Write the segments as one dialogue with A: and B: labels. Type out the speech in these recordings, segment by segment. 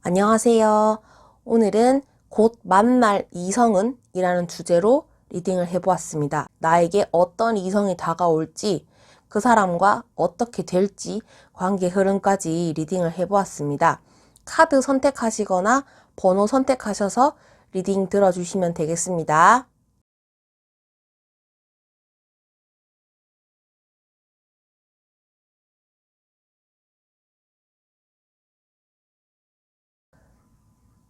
A: 안녕하세요. 오늘은 곧 만날 이성은 이라는 주제로 리딩을 해보았습니다. 나에게 어떤 이성이 다가올지, 그 사람과 어떻게 될지, 관계 흐름까지 리딩을 해보았습니다. 카드 선택하시거나 번호 선택하셔서 리딩 들어주시면 되겠습니다.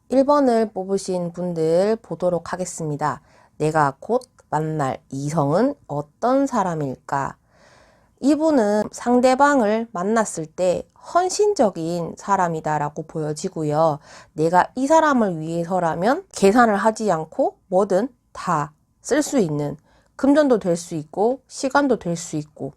A: 1번을 뽑으신 분들 보도록 하겠습니다. 내가 곧 만날 이성은 어떤 사람일까? 이분은 상대방을 만났을 때 헌신적인 사람이다라고 보여지고요. 내가 이 사람을 위해서라면 계산을 하지 않고 뭐든 다 쓸 수 있는, 금전도 될 수 있고 시간도 될 수 있고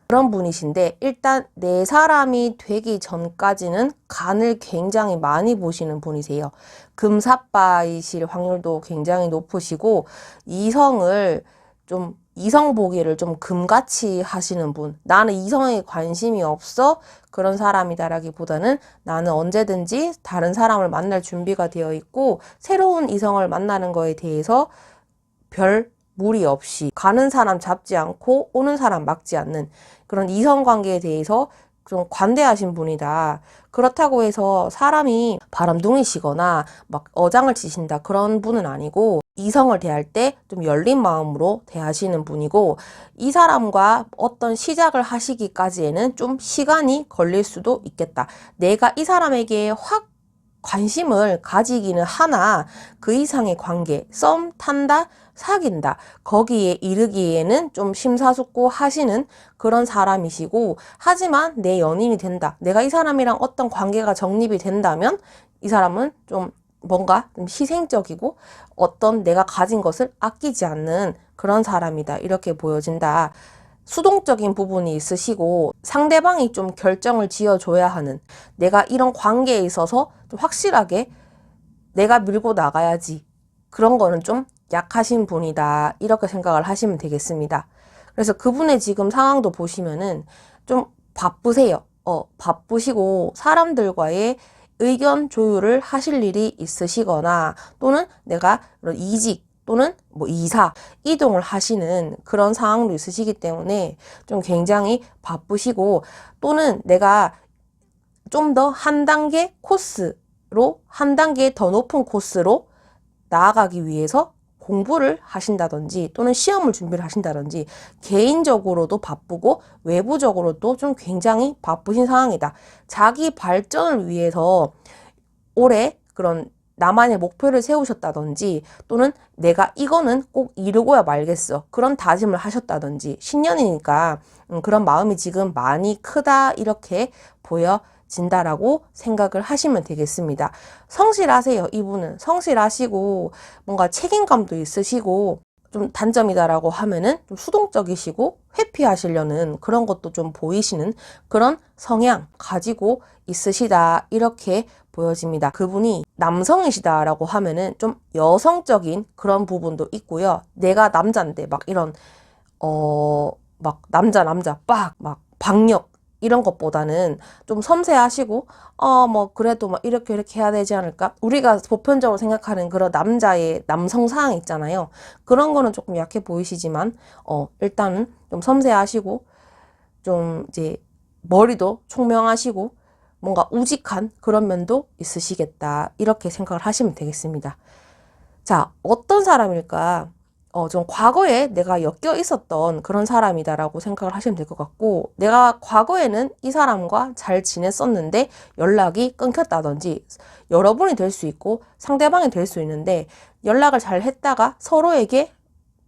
A: 그런 분이신데, 일단 내 사람이 되기 전까지는 간을 굉장히 많이 보시는 분이세요. 금사빠이실 확률도 굉장히 높으시고, 이성 보기를 좀 금같이 하시는 분. 나는 이성에 관심이 없어 그런 사람이다라기보다는 나는 언제든지 다른 사람을 만날 준비가 되어 있고, 새로운 이성을 만나는 거에 대해서 별 무리 없이 가는 사람 잡지 않고 오는 사람 막지 않는 그런 이성관계에 대해서 좀 관대하신 분이다. 그렇다고 해서 사람이 바람둥이시거나 막 어장을 치신다 그런 분은 아니고, 이성을 대할 때 좀 열린 마음으로 대하시는 분이고, 이 사람과 어떤 시작을 하시기까지에는 좀 시간이 걸릴 수도 있겠다. 내가 이 사람에게 확 관심을 가지기는 하나 그 이상의 관계, 썸 탄다, 사귄다, 거기에 이르기에는 좀 심사숙고하시는 그런 사람이시고, 하지만 내 연인이 된다, 내가 이 사람이랑 어떤 관계가 정립이 된다면 이 사람은 좀 뭔가 좀 희생적이고 어떤 내가 가진 것을 아끼지 않는 그런 사람이다, 이렇게 보여진다. 수동적인 부분이 있으시고 상대방이 좀 결정을 지어줘야 하는, 내가 이런 관계에 있어서 좀 확실하게 내가 밀고 나가야지, 그런 거는 좀 약하신 분이다, 이렇게 생각을 하시면 되겠습니다. 그래서 그분의 지금 상황도 보시면은 좀 바쁘세요. 바쁘시고 사람들과의 의견 조율을 하실 일이 있으시거나, 또는 내가 이직 또는 뭐 이사, 이동을 하시는 그런 상황도 있으시기 때문에 좀 굉장히 바쁘시고, 또는 내가 좀 더 한 단계 코스로, 한 단계 더 높은 코스로 나아가기 위해서 공부를 하신다든지 또는 시험을 준비를 하신다든지, 개인적으로도 바쁘고 외부적으로도 좀 굉장히 바쁘신 상황이다. 자기 발전을 위해서 올해 그런 나만의 목표를 세우셨다든지, 또는 내가 이거는 꼭 이루고야 말겠어, 그런 다짐을 하셨다든지, 신년이니까 그런 마음이 지금 많이 크다, 이렇게 보여진다라고 생각을 하시면 되겠습니다. 성실하세요. 이분은 성실하시고 뭔가 책임감도 있으시고, 좀 단점이다라고 하면은 좀 수동적이시고 회피하시려는 그런 것도 좀 보이시는 그런 성향 가지고 있으시다, 이렇게 보여집니다. 그분이 남성이시다라고 하면은 좀 여성적인 그런 부분도 있고요. 내가 남자인데 막 이런 막 남자 막 박력 이런 것보다는 좀 섬세하시고, 뭐 그래도 막 이렇게 해야 되지 않을까? 우리가 보편적으로 생각하는 그런 남자의 남성 사항 있잖아요. 그런 거는 조금 약해 보이시지만, 일단은 좀 섬세하시고 좀 이제 머리도 총명하시고 뭔가 우직한 그런 면도 있으시겠다, 이렇게 생각을 하시면 되겠습니다. 자, 어떤 사람일까? 좀 과거에 내가 엮여 있었던 그런 사람이다라고 생각을 하시면 될 것 같고, 내가 과거에는 이 사람과 잘 지냈었는데 연락이 끊겼다든지, 여러분이 될 수 있고 상대방이 될 수 있는데, 연락을 잘 했다가 서로에게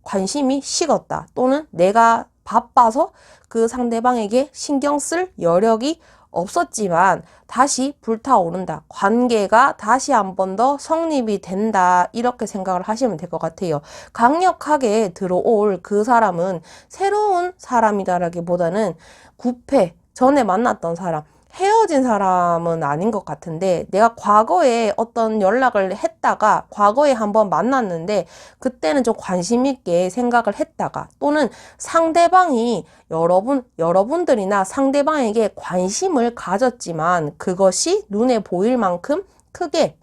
A: 관심이 식었다, 또는 내가 바빠서 그 상대방에게 신경 쓸 여력이 없었지만 다시 불타오른다, 관계가 다시 한 번 더 성립이 된다, 이렇게 생각을 하시면 될 것 같아요. 강력하게 들어올 그 사람은 새로운 사람이다라기보다는 구패 전에 만났던 사람, 헤어진 사람은 아닌 것 같은데, 내가 과거에 어떤 연락을 했다가 과거에 한번 만났는데 그때는 좀 관심 있게 생각을 했다가, 또는 상대방이 여러분들이나 상대방에게 관심을 가졌지만 그것이 눈에 보일 만큼 크게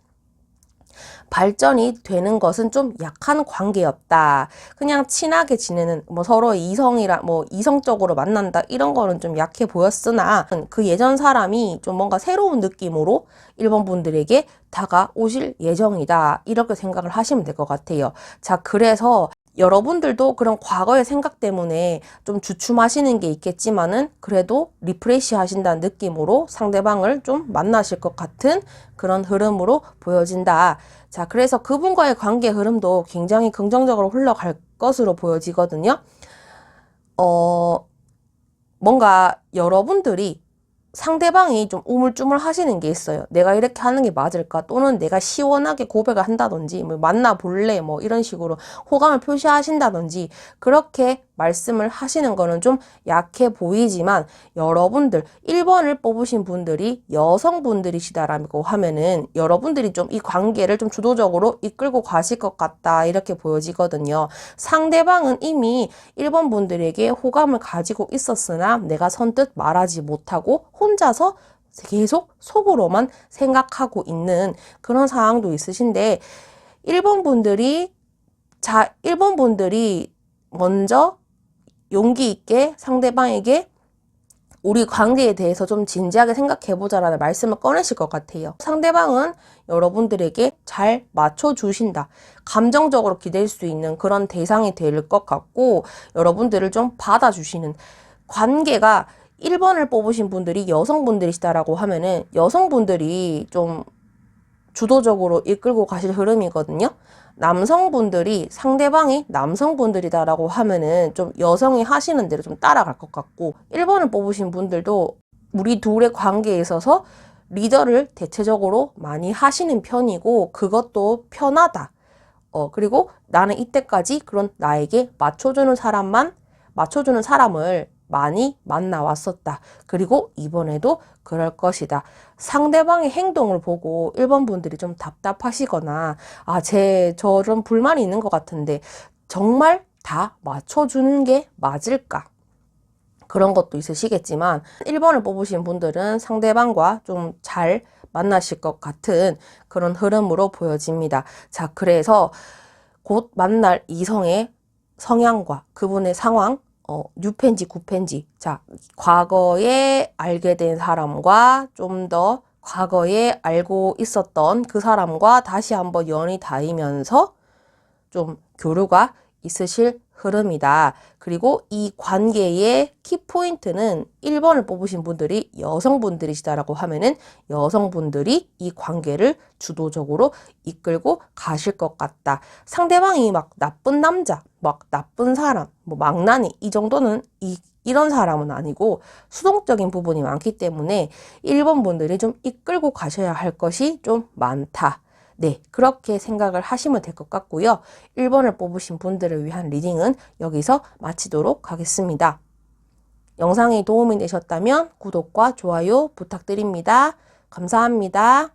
A: 발전이 되는 것은 좀 약한 관계였다. 그냥 친하게 지내는, 뭐 서로 이성적으로 만난다, 이런 거는 좀 약해 보였으나, 그 예전 사람이 좀 뭔가 새로운 느낌으로 일본 분들에게 다가오실 예정이다, 이렇게 생각을 하시면 될 것 같아요. 자, 그래서 여러분들도 그런 과거의 생각 때문에 좀 주춤하시는 게 있겠지만은, 그래도 리프레시 하신다는 느낌으로 상대방을 좀 만나실 것 같은 그런 흐름으로 보여진다. 자, 그래서 그분과의 관계 흐름도 굉장히 긍정적으로 흘러갈 것으로 보여지거든요. 뭔가 여러분들이 상대방이 좀 우물쭈물 하시는 게 있어요. 내가 이렇게 하는 게 맞을까? 또는 내가 시원하게 고백을 한다든지, 뭐 만나볼래? 뭐 이런 식으로 호감을 표시하신다든지, 그렇게 말씀을 하시는 거는 좀 약해 보이지만, 여러분들 1번을 뽑으신 분들이 여성분들이시다라고 하면은 여러분들이 좀 이 관계를 좀 주도적으로 이끌고 가실 것 같다, 이렇게 보여지거든요. 상대방은 이미 1번 분들에게 호감을 가지고 있었으나 내가 선뜻 말하지 못하고 혼자서 계속 속으로만 생각하고 있는 그런 상황도 있으신데, 1번 분들이 먼저 용기 있게 상대방에게 우리 관계에 대해서 좀 진지하게 생각해보자라는 말씀을 꺼내실 것 같아요. 상대방은 여러분들에게 잘 맞춰주신다, 감정적으로 기댈 수 있는 그런 대상이 될 것 같고, 여러분들을 좀 받아주시는 관계가, 1번을 뽑으신 분들이 여성분들이시다라고 하면은 여성분들이 좀 주도적으로 이끌고 가실 흐름이거든요. 상대방이 남성분들이다라고 하면은 좀 여성이 하시는 대로 좀 따라갈 것 같고, 1번을 뽑으신 분들도 우리 둘의 관계에 있어서 리더를 대체적으로 많이 하시는 편이고, 그것도 편하다. 그리고 나는 이때까지 그런 나에게 맞춰주는 사람을 많이 만나왔었다. 그리고 이번에도 그럴 것이다. 상대방의 행동을 보고 1번 분들이 좀 답답하시거나, 저런 불만이 있는 것 같은데 정말 다 맞춰주는 게 맞을까? 그런 것도 있으시겠지만, 1번을 뽑으신 분들은 상대방과 좀 잘 만나실 것 같은 그런 흐름으로 보여집니다. 자, 그래서 곧 만날 이성의 성향과 그분의 상황, 6편지, 9편지. 자, 과거에 알게 된 사람과 좀 더 과거에 알고 있었던 그 사람과 다시 한번 연이 닿으면서 좀 교류가 있으실 흐름이다. 그리고 이 관계의 키포인트는 1번을 뽑으신 분들이 여성분들이시다라고 하면은 여성분들이 이 관계를 주도적으로 이끌고 가실 것 같다. 상대방이 막 나쁜 남자, 막 나쁜 사람, 뭐 망나니, 이 정도는 이런 사람은 아니고 수동적인 부분이 많기 때문에 1번 분들이 좀 이끌고 가셔야 할 것이 좀 많다. 네, 그렇게 생각을 하시면 될 것 같고요. 1번을 뽑으신 분들을 위한 리딩은 여기서 마치도록 하겠습니다. 영상이 도움이 되셨다면 구독과 좋아요 부탁드립니다. 감사합니다.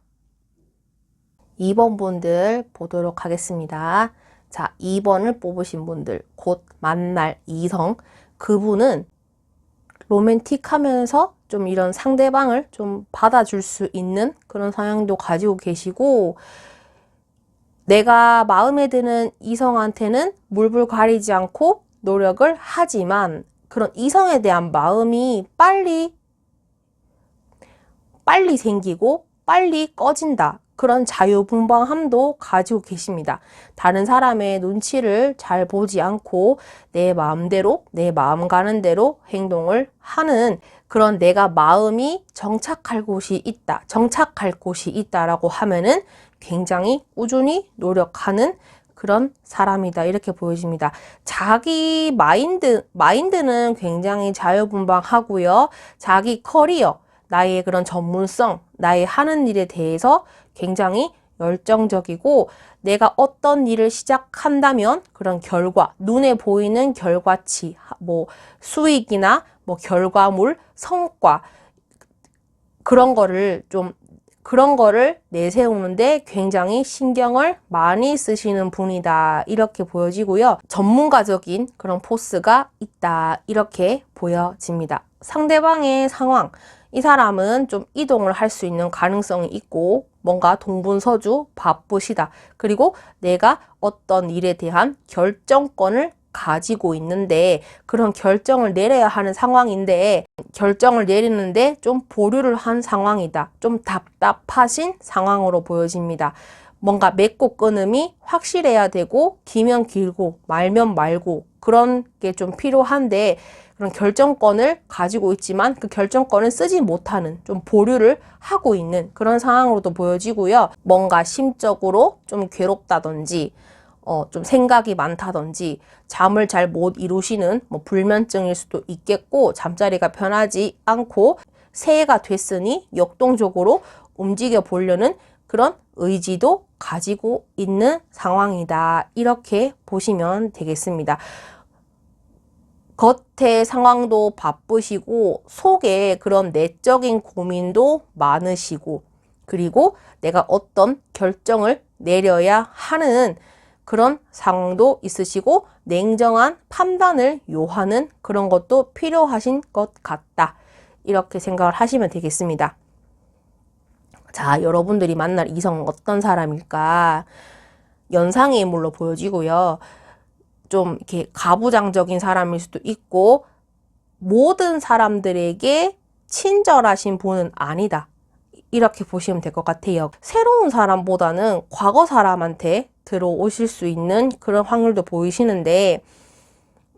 A: 2번 분들 보도록 하겠습니다. 자, 2번을 뽑으신 분들, 곧 만날 이성, 그분은 로맨틱하면서 좀 이런 상대방을 좀 받아줄 수 있는 그런 성향도 가지고 계시고, 내가 마음에 드는 이성한테는 물불 가리지 않고 노력을 하지만 그런 이성에 대한 마음이 빨리 생기고 빨리 꺼진다. 그런 자유분방함도 가지고 계십니다. 다른 사람의 눈치를 잘 보지 않고 내 마음대로, 내 마음 가는 대로 행동을 하는, 그런 내가 마음이 정착할 곳이 있다라고 하면은 굉장히 꾸준히 노력하는 그런 사람이다, 이렇게 보여집니다. 자기 마인드는 굉장히 자유분방하고요. 자기 커리어, 나의 그런 전문성, 나의 하는 일에 대해서 굉장히 열정적이고, 내가 어떤 일을 시작한다면 그런 결과, 눈에 보이는 결과치, 뭐 수익이나 뭐 결과물, 성과, 그런 거를 내세우는데 굉장히 신경을 많이 쓰시는 분이다. 이렇게 보여지고요. 전문가적인 그런 포스가 있다. 이렇게 보여집니다. 상대방의 상황. 이 사람은 좀 이동을 할 수 있는 가능성이 있고 뭔가 동분서주 바쁘시다. 그리고 내가 어떤 일에 대한 결정권을 가지고 있는데 그런 결정을 내려야 하는 상황인데 결정을 내리는데 좀 보류를 한 상황이다. 좀 답답하신 상황으로 보여집니다. 뭔가 맺고 끊음이 확실해야 되고 길면 길고 말면 말고 그런 게 좀 필요한데 그런 결정권을 가지고 있지만 그 결정권을 쓰지 못하는 좀 보류를 하고 있는 그런 상황으로도 보여지고요. 뭔가 심적으로 좀 괴롭다든지 좀 생각이 많다든지 잠을 잘 못 이루시는 뭐 불면증일 수도 있겠고 잠자리가 편하지 않고 새해가 됐으니 역동적으로 움직여 보려는 그런 의지도 가지고 있는 상황이다. 이렇게 보시면 되겠습니다. 겉의 상황도 바쁘시고 속에 그런 내적인 고민도 많으시고 그리고 내가 어떤 결정을 내려야 하는 그런 상황도 있으시고 냉정한 판단을 요하는 그런 것도 필요하신 것 같다. 이렇게 생각을 하시면 되겠습니다. 자, 여러분들이 만날 이성은 어떤 사람일까? 연상의 인물로 보여지고요. 좀 이렇게 가부장적인 사람일 수도 있고 모든 사람들에게 친절하신 분은 아니다. 이렇게 보시면 될 것 같아요. 새로운 사람보다는 과거 사람한테 들어오실 수 있는 그런 확률도 보이시는데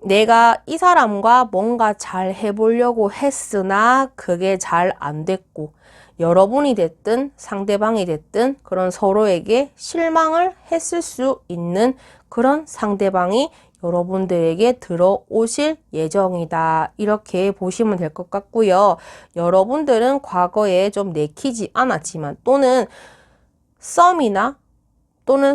A: 내가 이 사람과 뭔가 잘 해보려고 했으나 그게 잘 안 됐고 여러분이 됐든 상대방이 됐든 그런 서로에게 실망을 했을 수 있는 그런 상대방이 여러분들에게 들어오실 예정이다. 이렇게 보시면 될 것 같고요. 여러분들은 과거에 좀 내키지 않았지만 또는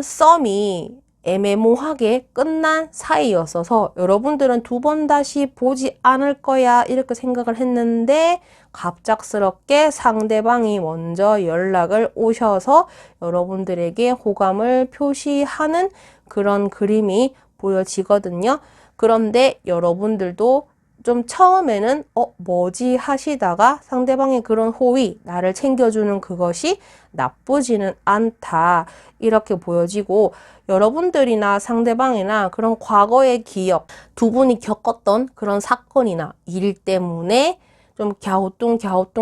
A: 썸이 애매모호하게 끝난 사이였어서 여러분들은 두 번 다시 보지 않을 거야 이렇게 생각을 했는데 갑작스럽게 상대방이 먼저 연락을 오셔서 여러분들에게 호감을 표시하는 그런 그림이 보여지거든요. 그런데 여러분들도 좀 처음에는 뭐지 하시다가 상대방의 그런 호의, 나를 챙겨주는 그것이 나쁘지는 않다. 이렇게 보여지고 여러분들이나 상대방이나 그런 과거의 기억, 두 분이 겪었던 그런 사건이나 일 때문에 좀 갸우뚱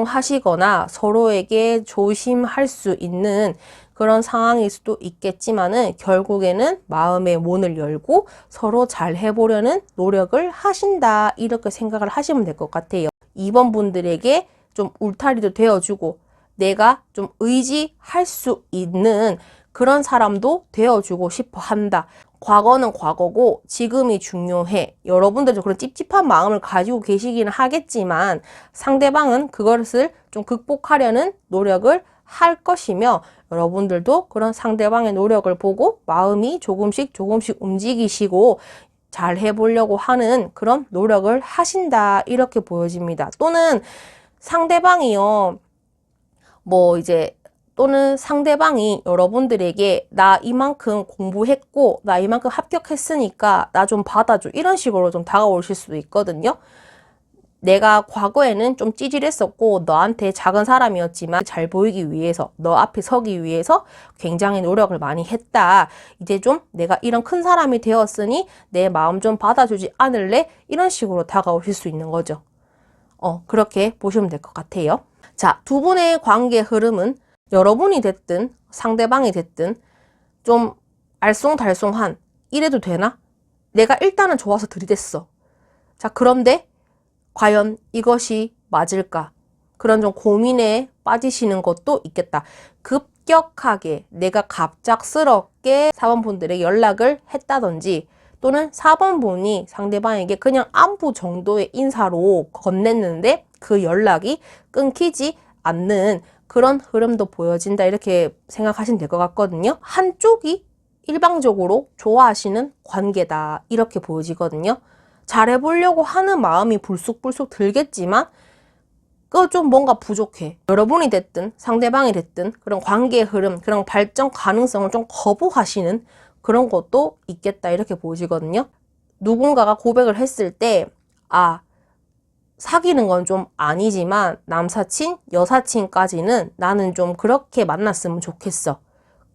A: 하시거나 서로에게 조심할 수 있는 그런 상황일 수도 있겠지만은 결국에는 마음의 문을 열고 서로 잘 해보려는 노력을 하신다. 이렇게 생각을 하시면 될 것 같아요. 2번 분들에게 좀 울타리도 되어주고 내가 좀 의지할 수 있는 그런 사람도 되어주고 싶어 한다. 과거는 과거고 지금이 중요해. 여러분들도 그런 찝찝한 마음을 가지고 계시기는 하겠지만 상대방은 그것을 좀 극복하려는 노력을 할 것이며 여러분들도 그런 상대방의 노력을 보고 마음이 조금씩 움직이시고 잘 해보려고 하는 그런 노력을 하신다. 이렇게 보여집니다. 또는 상대방이요. 또는 상대방이 여러분들에게 나 이만큼 공부했고 나 이만큼 합격했으니까 나 좀 받아줘 이런 식으로 좀 다가오실 수도 있거든요. 내가 과거에는 좀 찌질했었고 너한테 작은 사람이었지만 잘 보이기 위해서 너 앞에 서기 위해서 굉장히 노력을 많이 했다. 이제 좀 내가 이런 큰 사람이 되었으니 내 마음 좀 받아주지 않을래? 이런 식으로 다가오실 수 있는 거죠. 그렇게 보시면 될 것 같아요. 자, 두 분의 관계 흐름은 여러분이 됐든 상대방이 됐든 좀 알쏭달쏭한 이래도 되나? 내가 일단은 좋아서 들이댔어. 자, 그런데 과연 이것이 맞을까? 그런 좀 고민에 빠지시는 것도 있겠다. 급격하게 내가 갑작스럽게 4번 분들에게 연락을 했다든지 또는 4번 분이 상대방에게 그냥 안부 정도의 인사로 건넸는데 그 연락이 끊기지 않는 그런 흐름도 보여진다. 이렇게 생각하시면 될 것 같거든요. 한쪽이 일방적으로 좋아하시는 관계다. 이렇게 보여지거든요. 잘해보려고 하는 마음이 불쑥불쑥 들겠지만 그거 좀 뭔가 부족해. 여러분이 됐든 상대방이 됐든 그런 관계의 흐름, 그런 발전 가능성을 좀 거부하시는 그런 것도 있겠다 이렇게 보시거든요. 누군가가 고백을 했을 때 사귀는 건 좀 아니지만 남사친, 여사친까지는 나는 좀 그렇게 만났으면 좋겠어.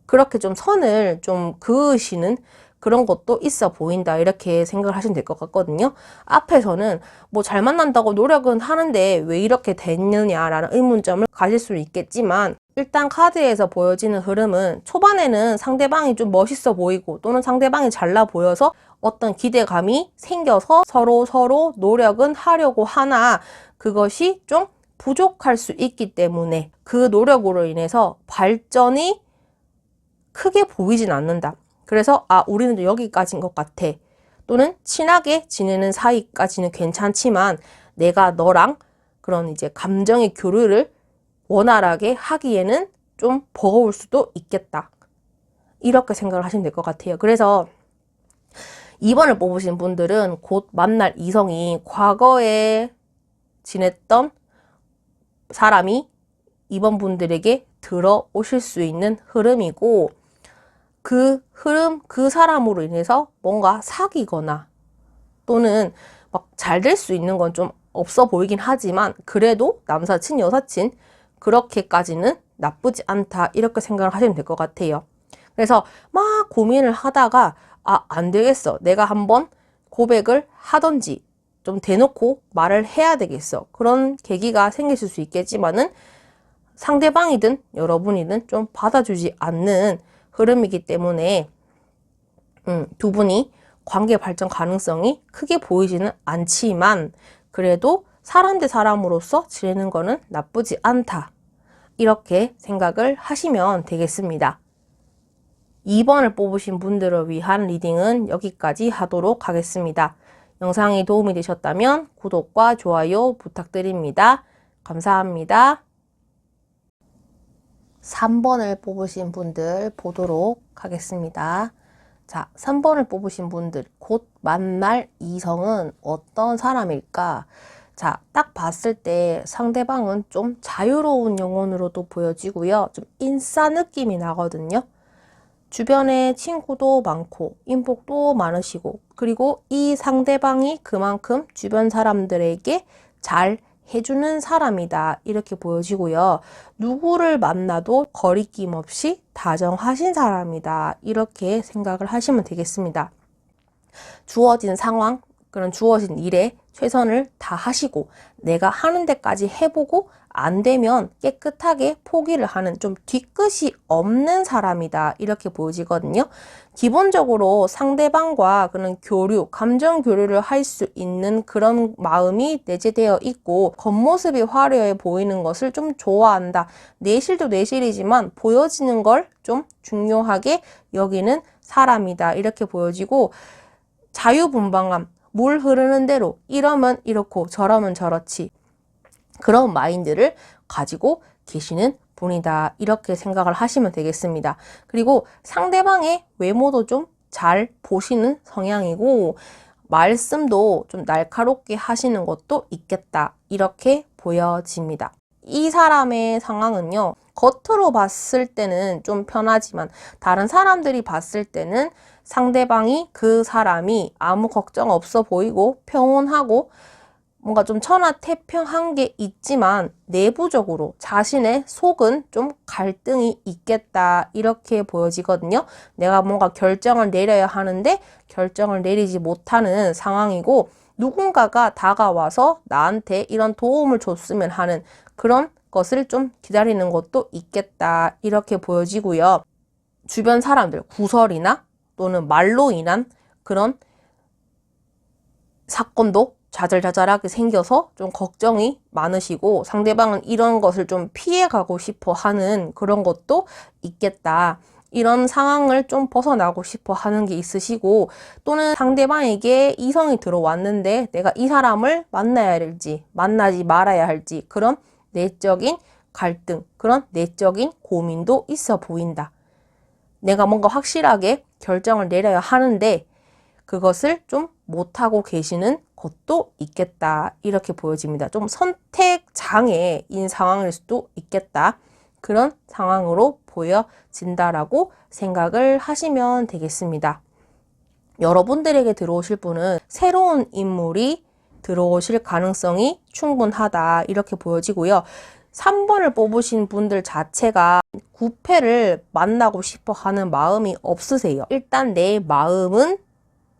A: 그렇게 좀 선을 좀 그으시는 그런 것도 있어 보인다 이렇게 생각을 하시면 될 것 같거든요. 앞에서는 뭐 잘 만난다고 노력은 하는데 왜 이렇게 됐느냐라는 의문점을 가질 수는 있겠지만 일단 카드에서 보여지는 흐름은 초반에는 상대방이 좀 멋있어 보이고 또는 상대방이 잘나 보여서 어떤 기대감이 생겨서 서로 노력은 하려고 하나 그것이 좀 부족할 수 있기 때문에 그 노력으로 인해서 발전이 크게 보이진 않는다. 그래서 우리는 여기까지인 것 같아. 또는 친하게 지내는 사이까지는 괜찮지만 내가 너랑 그런 이제 감정의 교류를 원활하게 하기에는 좀 버거울 수도 있겠다. 이렇게 생각을 하시면 될 것 같아요. 그래서 2번을 뽑으신 분들은 곧 만날 이성이 과거에 지냈던 사람이 2번 분들에게 들어오실 수 있는 흐름이고 그 흐름, 그 사람으로 인해서 뭔가 사귀거나 또는 막 잘 될 수 있는 건 좀 없어 보이긴 하지만 그래도 남사친, 여사친 그렇게까지는 나쁘지 않다 이렇게 생각을 하시면 될 것 같아요. 그래서 막 고민을 하다가 안 되겠어. 내가 한번 고백을 하던지 좀 대놓고 말을 해야 되겠어. 그런 계기가 생기실 수 있겠지만은 상대방이든 여러분이든 좀 받아주지 않는 흐름이기 때문에 두 분이 관계 발전 가능성이 크게 보이지는 않지만 그래도 사람 대 사람으로서 지내는 거는 나쁘지 않다. 이렇게 생각을 하시면 되겠습니다. 2번을 뽑으신 분들을 위한 리딩은 여기까지 하도록 하겠습니다. 영상이 도움이 되셨다면 구독과 좋아요 부탁드립니다. 감사합니다. 3번을 뽑으신 분들 보도록 하겠습니다. 자, 3번을 뽑으신 분들, 곧 만날 이성은 어떤 사람일까? 자, 딱 봤을 때 상대방은 좀 자유로운 영혼으로도 보여지고요. 좀 인싸 느낌이 나거든요. 주변에 친구도 많고 인복도 많으시고 그리고 이 상대방이 그만큼 주변 사람들에게 잘 해주는 사람이다 이렇게 보여지고요. 누구를 만나도 거리낌 없이 다정하신 사람이다 이렇게 생각을 하시면 되겠습니다. 주어진 상황, 그런 주어진 일에 최선을 다하시고 내가 하는 데까지 해보고 안 되면 깨끗하게 포기를 하는 좀 뒤끝이 없는 사람이다 이렇게 보여지거든요. 기본적으로 상대방과 그런 교류, 감정 교류를 할 수 있는 그런 마음이 내재되어 있고 겉모습이 화려해 보이는 것을 좀 좋아한다. 내실도 내실이지만 보여지는 걸 좀 중요하게 여기는 사람이다 이렇게 보여지고 자유분방함, 물 흐르는 대로 이러면 이렇고 저러면 저렇지 그런 마인드를 가지고 계시는 분이다 이렇게 생각을 하시면 되겠습니다. 그리고 상대방의 외모도 좀 잘 보시는 성향이고 말씀도 좀 날카롭게 하시는 것도 있겠다 이렇게 보여집니다. 이 사람의 상황은요 겉으로 봤을 때는 좀 편하지만 다른 사람들이 봤을 때는 상대방이 그 사람이 아무 걱정 없어 보이고 평온하고 뭔가 좀 천하태평한 게 있지만 내부적으로 자신의 속은 좀 갈등이 있겠다 이렇게 보여지거든요. 내가 뭔가 결정을 내려야 하는데 결정을 내리지 못하는 상황이고 누군가가 다가와서 나한테 이런 도움을 줬으면 하는 그런 것을 좀 기다리는 것도 있겠다 이렇게 보여지고요. 주변 사람들 구설이나 또는 말로 인한 그런 사건도 좌절좌절하게 생겨서 좀 걱정이 많으시고 상대방은 이런 것을 좀 피해가고 싶어 하는 그런 것도 있겠다. 이런 상황을 좀 벗어나고 싶어 하는 게 있으시고 또는 상대방에게 이성이 들어왔는데 내가 이 사람을 만나야 할지 만나지 말아야 할지 그런 내적인 갈등, 그런 내적인 고민도 있어 보인다. 내가 뭔가 확실하게 결정을 내려야 하는데 그것을 좀 못하고 계시는 것도 있겠다. 이렇게 보여집니다. 좀 선택 장애인 상황일 수도 있겠다. 그런 상황으로 보여진다라고 생각을 하시면 되겠습니다. 여러분들에게 들어오실 분은 새로운 인물이 들어오실 가능성이 충분하다. 이렇게 보여지고요. 3번을 뽑으신 분들 자체가 9패를 만나고 싶어 하는 마음이 없으세요. 일단 내 마음은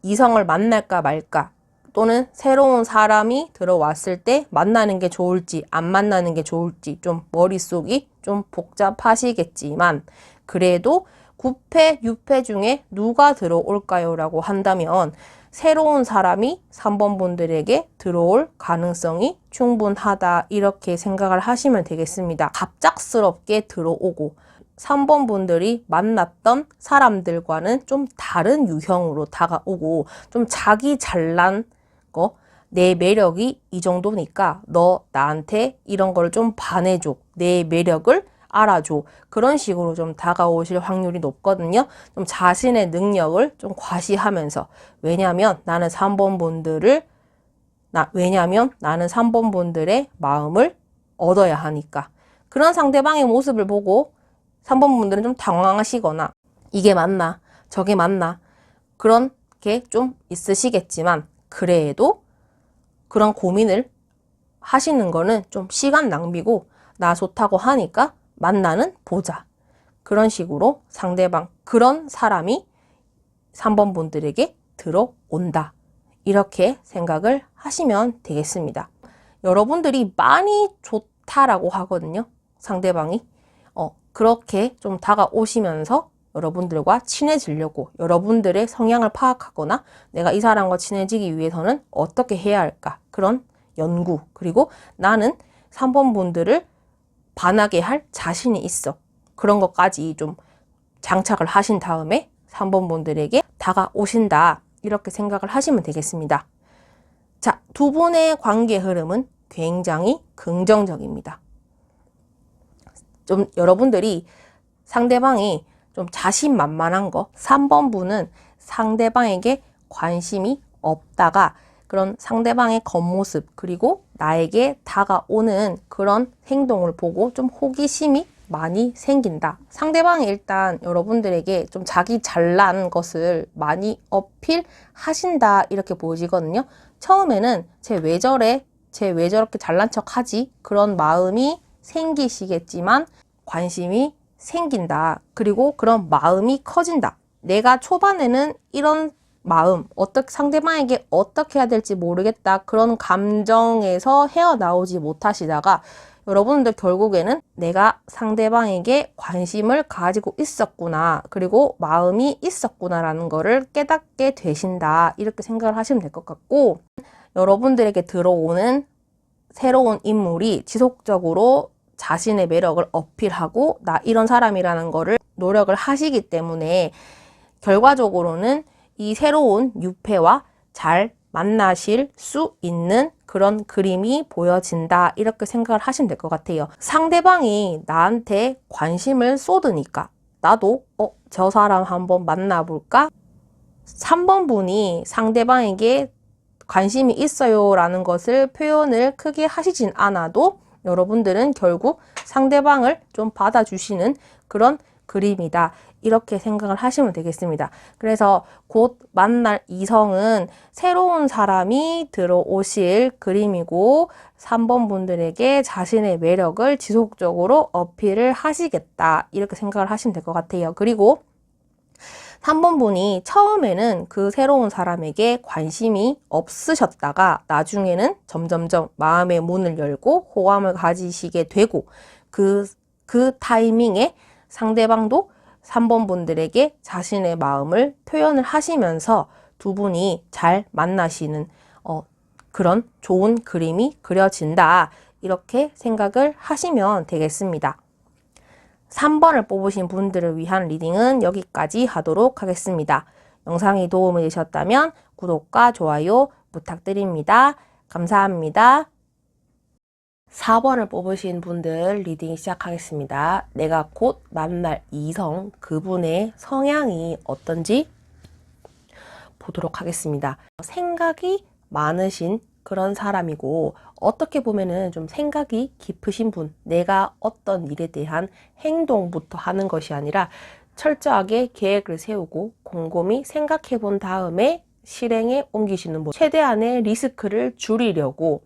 A: 이성을 만날까 말까, 또는 새로운 사람이 들어왔을 때 만나는 게 좋을지 안 만나는 게 좋을지 좀 머릿속이 좀 복잡하시겠지만, 그래도 9패, 6패 중에 누가 들어올까요? 라고 한다면 새로운 사람이 3번 분들에게 들어올 가능성이 충분하다. 이렇게 생각을 하시면 되겠습니다. 갑작스럽게 들어오고 3번 분들이 만났던 사람들과는 좀 다른 유형으로 다가오고, 좀 자기 잘난 거, 내 매력이 이 정도니까 너 나한테 이런 걸 좀 반해줘, 내 매력을 알아줘, 그런 식으로 좀 다가오실 확률이 높거든요. 좀 자신의 능력을 좀 과시하면서, 왜냐면 나는 3번 분들의 마음을 얻어야 하니까. 그런 상대방의 모습을 보고 3번 분들은 좀 당황하시거나 이게 맞나 저게 맞나 그런 게 좀 있으시겠지만, 그래도 그런 고민을 하시는 거는 좀 시간 낭비고, 나 좋다고 하니까 만나는 보자, 그런 식으로 상대방, 그런 사람이 3번 분들에게 들어온다. 이렇게 생각을 하시면 되겠습니다. 여러분들이 많이 좋다라고 하거든요. 상대방이. 그렇게 좀 다가오시면서 여러분들과 친해지려고, 여러분들의 성향을 파악하거나 내가 이 사람과 친해지기 위해서는 어떻게 해야 할까, 그런 연구, 그리고 나는 3번 분들을 반하게 할 자신이 있어, 그런 것까지 좀 장착을 하신 다음에 3번 분들에게 다가오신다. 이렇게 생각을 하시면 되겠습니다. 자, 두 분의 관계 흐름은 굉장히 긍정적입니다. 좀 여러분들이 상대방이 좀 자신만만한 거, 3번 분은 상대방에게 관심이 없다가 그런 상대방의 겉모습, 그리고 나에게 다가오는 그런 행동을 보고 좀 호기심이 많이 생긴다. 상대방이 일단 여러분들에게 좀 자기 잘난 것을 많이 어필하신다. 이렇게 보여지거든요. 처음에는 쟤 왜 저래? 쟤 왜 저렇게 잘난 척 하지? 그런 마음이 생기시겠지만 관심이 생긴다. 그리고 그런 마음이 커진다. 내가 초반에는 이런 마음, 상대방에게 어떻게 해야 될지 모르겠다, 그런 감정에서 헤어나오지 못하시다가 여러분들 결국에는 내가 상대방에게 관심을 가지고 있었구나, 그리고 마음이 있었구나라는 거를 깨닫게 되신다. 이렇게 생각을 하시면 될 것 같고, 여러분들에게 들어오는 새로운 인물이 지속적으로 자신의 매력을 어필하고 나 이런 사람이라는 거를 노력을 하시기 때문에 결과적으로는 이 새로운 유패와 잘 만나실 수 있는 그런 그림이 보여진다. 이렇게 생각을 하시면 될 것 같아요. 상대방이 나한테 관심을 쏟으니까 나도 저 사람 한번 만나볼까? 3번 분이 상대방에게 관심이 있어요 라는 것을 표현을 크게 하시진 않아도 여러분들은 결국 상대방을 좀 받아주시는 그런 그림이다. 이렇게 생각을 하시면 되겠습니다. 그래서 곧 만날 이성은 새로운 사람이 들어오실 그림이고 3번 분들에게 자신의 매력을 지속적으로 어필을 하시겠다. 이렇게 생각을 하시면 될 것 같아요. 그리고 3번 분이 처음에는 그 새로운 사람에게 관심이 없으셨다가 나중에는 점점점 마음의 문을 열고 호감을 가지시게 되고, 그 타이밍에 상대방도 3번 분들에게 자신의 마음을 표현을 하시면서 두 분이 잘 만나시는 그런 좋은 그림이 그려진다. 이렇게 생각을 하시면 되겠습니다. 3번을 뽑으신 분들을 위한 리딩은 여기까지 하도록 하겠습니다. 영상이 도움이 되셨다면 구독과 좋아요 부탁드립니다. 감사합니다. 4번을 뽑으신 분들 리딩 시작하겠습니다. 내가 곧 만날 이성, 그분의 성향이 어떤지 보도록 하겠습니다. 생각이 많으신 그런 사람이고, 어떻게 보면은 좀 생각이 깊으신 분, 내가 어떤 일에 대한 행동부터 하는 것이 아니라 철저하게 계획을 세우고 곰곰이 생각해 본 다음에 실행에 옮기시는 분, 최대한의 리스크를 줄이려고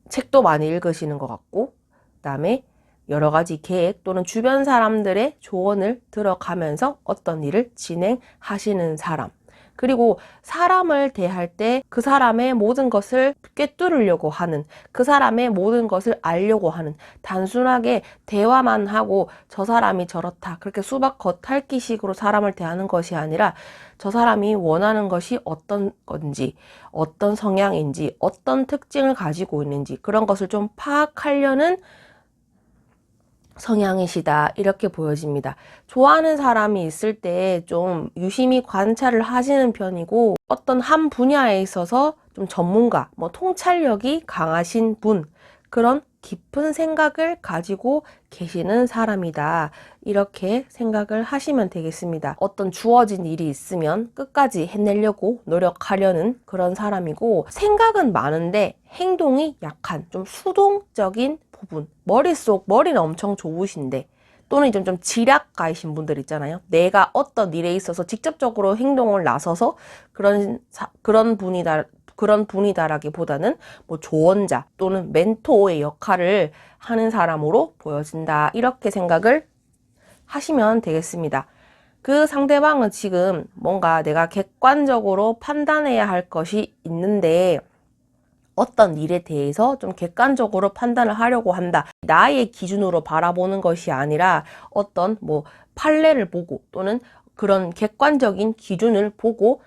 A: 책도 많이 읽으시는 것 같고, 그 다음에 여러 가지 계획 또는 주변 사람들의 조언을 들어가면서 어떤 일을 진행하시는 사람, 그리고 사람을 대할 때 그 사람의 모든 것을 꿰뚫으려고 하는, 그 사람의 모든 것을 알려고 하는, 단순하게 대화만 하고 저 사람이 저렇다 그렇게 수박 겉핥기식으로 사람을 대하는 것이 아니라 저 사람이 원하는 것이 어떤 건지, 어떤 성향인지, 어떤 특징을 가지고 있는지 그런 것을 좀 파악하려는 성향이시다, 이렇게 보여집니다. 좋아하는 사람이 있을 때 좀 유심히 관찰을 하시는 편이고, 어떤 한 분야에 있어서 좀 전문가, 통찰력이 강하신 분, 그런 깊은 생각을 가지고 계시는 사람이다, 이렇게 생각을 하시면 되겠습니다. 어떤 주어진 일이 있으면 끝까지 해내려고 노력하려는 그런 사람이고, 생각은 많은데 행동이 약한 좀 수동적인 부분, 머리는 엄청 좋으신데, 또는 좀 지략가이신 분들 있잖아요. 내가 어떤 일에 있어서 직접적으로 행동을 나서서 그런 분이다라기보다는 조언자 또는 멘토의 역할을 하는 사람으로 보여진다, 이렇게 생각을 하시면 되겠습니다. 그 상대방은 지금 뭔가 내가 객관적으로 판단해야 할 것이 있는데, 어떤 일에 대해서 좀 객관적으로 판단을 하려고 한다. 나의 기준으로 바라보는 것이 아니라 어떤 판례를 보고 또는 그런 객관적인 기준을 보고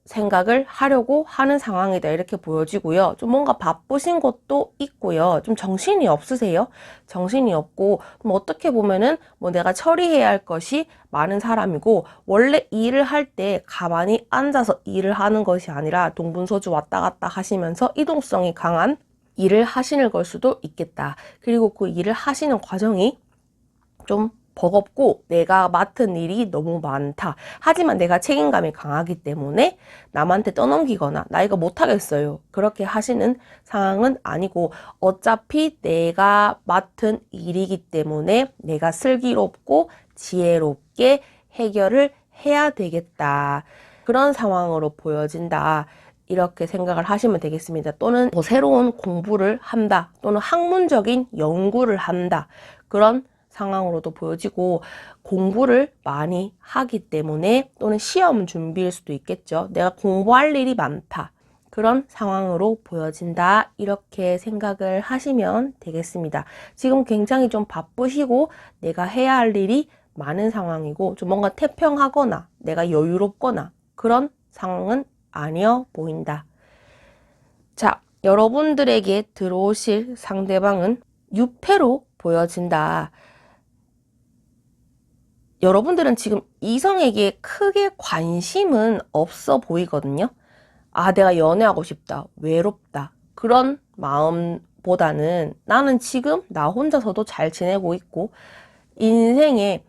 A: 생각을 하려고 하는 상황이다, 이렇게 보여지고요. 좀 뭔가 바쁘신 것도 있고요. 좀 정신이 없으세요. 정신이 없고, 어떻게 보면은 내가 처리해야 할 것이 많은 사람이고, 원래 일을 할 때 가만히 앉아서 일을 하는 것이 아니라 동분서주 왔다 갔다 하시면서 이동성이 강한 일을 하시는 걸 수도 있겠다. 그리고 그 일을 하시는 과정이 좀 버겁고 내가 맡은 일이 너무 많다. 하지만 내가 책임감이 강하기 때문에 남한테 떠넘기거나 나 이거 못하겠어요, 그렇게 하시는 상황은 아니고, 어차피 내가 맡은 일이기 때문에 내가 슬기롭고 지혜롭게 해결을 해야 되겠다, 그런 상황으로 보여진다, 이렇게 생각을 하시면 되겠습니다. 또는 새로운 공부를 한다, 또는 학문적인 연구를 한다, 그런 상황으로도 보여지고, 공부를 많이 하기 때문에, 또는 시험 준비일 수도 있겠죠. 내가 공부할 일이 많다, 그런 상황으로 보여진다, 이렇게 생각을 하시면 되겠습니다. 지금 굉장히 좀 바쁘시고 내가 해야 할 일이 많은 상황이고, 좀 뭔가 태평하거나 내가 여유롭거나 그런 상황은 아니어 보인다. 자, 여러분들에게 들어오실 상대방은 유패로 보여진다. 여러분들은 지금 이성에게 크게 관심은 없어 보이거든요. 아, 내가 연애하고 싶다, 외롭다, 그런 마음보다는 나는 지금 나 혼자서도 잘 지내고 있고, 인생에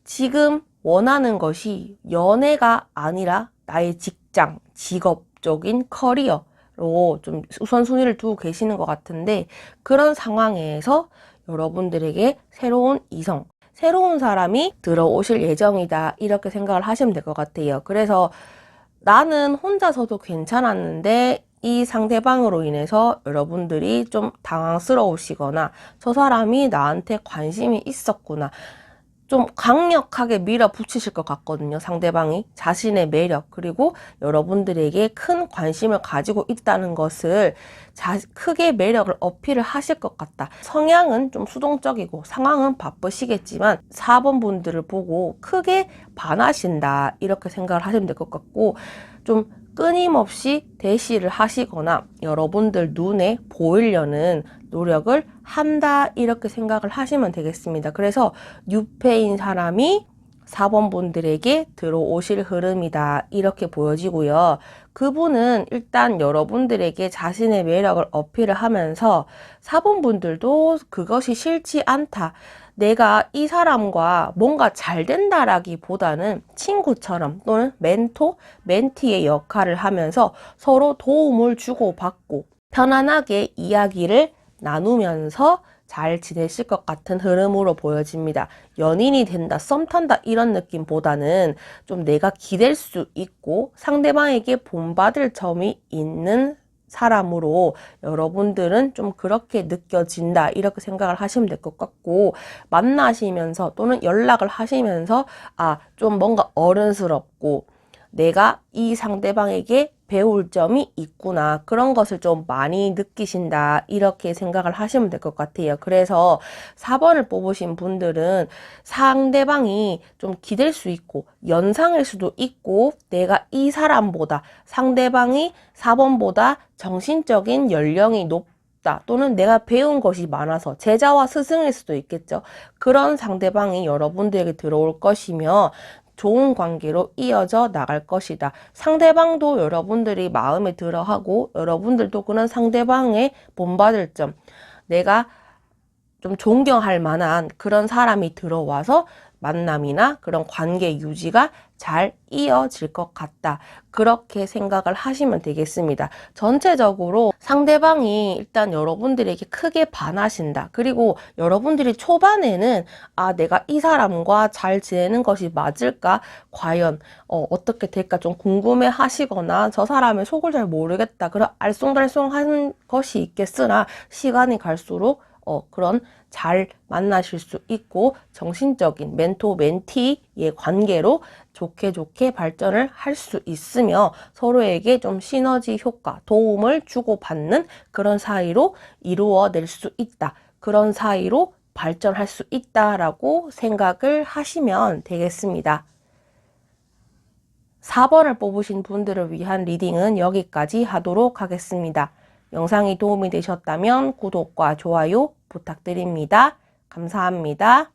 A: 지금 원하는 것이 연애가 아니라 나의 직장, 직업적인 커리어로 좀 우선순위를 두고 계시는 것 같은데, 그런 상황에서 여러분들에게 새로운 이성, 새로운 사람이 들어오실 예정이다, 이렇게 생각을 하시면 될 것 같아요. 그래서 나는 혼자서도 괜찮았는데 이 상대방으로 인해서 여러분들이 좀 당황스러우시거나 저 사람이 나한테 관심이 있었구나, 좀 강력하게 밀어붙이실 것 같거든요. 상대방이 자신의 매력, 그리고 여러분들에게 큰 관심을 가지고 있다는 것을 크게 매력을 어필을 하실 것 같다. 성향은 좀 수동적이고 상황은 바쁘시겠지만 4번 분들을 보고 크게 반하신다, 이렇게 생각을 하시면 될 것 같고, 좀 끊임없이 대시를 하시거나 여러분들 눈에 보이려는 노력을 한다, 이렇게 생각을 하시면 되겠습니다. 그래서 유패인 사람이 4번 분들에게 들어오실 흐름이다, 이렇게 보여지고요. 그분은 일단 여러분들에게 자신의 매력을 어필을 하면서 4번 분들도 그것이 싫지 않다, 내가 이 사람과 뭔가 잘 된다라기보다는 친구처럼 또는 멘토, 멘티의 역할을 하면서 서로 도움을 주고받고 편안하게 이야기를 나누면서 잘 지내실 것 같은 흐름으로 보여집니다. 연인이 된다, 썸 탄다 이런 느낌보다는 좀 내가 기댈 수 있고 상대방에게 본받을 점이 있는 사람으로 여러분들은 좀 그렇게 느껴진다 이렇게 생각을 하시면 될 것 같고, 만나시면서 또는 연락을 하시면서 좀 뭔가 어른스럽고 내가 이 상대방에게 배울 점이 있구나, 그런 것을 좀 많이 느끼신다 이렇게 생각을 하시면 될 것 같아요. 그래서 4번을 뽑으신 분들은 상대방이 좀 기댈 수 있고 연상일 수도 있고 내가 이 사람보다 상대방이 4번보다 정신적인 연령이 높다 또는 내가 배운 것이 많아서 제자와 스승일 수도 있겠죠. 그런 상대방이 여러분들에게 들어올 것이며 좋은 관계로 이어져 나갈 것이다. 상대방도 여러분들이 마음에 들어하고 여러분들도 그런 상대방의 본받을 점, 내가 좀 존경할 만한 그런 사람이 들어와서 만남이나 그런 관계 유지가 잘 이어질 것 같다. 그렇게 생각을 하시면 되겠습니다. 전체적으로 상대방이 일단 여러분들에게 크게 반하신다. 그리고 여러분들이 초반에는 내가 이 사람과 잘 지내는 것이 맞을까? 과연 어떻게 될까? 좀 궁금해 하시거나 저 사람의 속을 잘 모르겠다. 그런 알쏭달쏭한 것이 있겠으나 시간이 갈수록 그런 잘 만나실 수 있고 정신적인 멘토 멘티의 관계로 좋게 발전을 할 수 있으며 서로에게 좀 시너지 효과, 도움을 주고받는 그런 사이로 이루어낼 수 있다. 그런 사이로 발전할 수 있다라고 생각을 하시면 되겠습니다. 4번을 뽑으신 분들을 위한 리딩은 여기까지 하도록 하겠습니다. 영상이 도움이 되셨다면 구독과 좋아요 부탁드립니다. 감사합니다.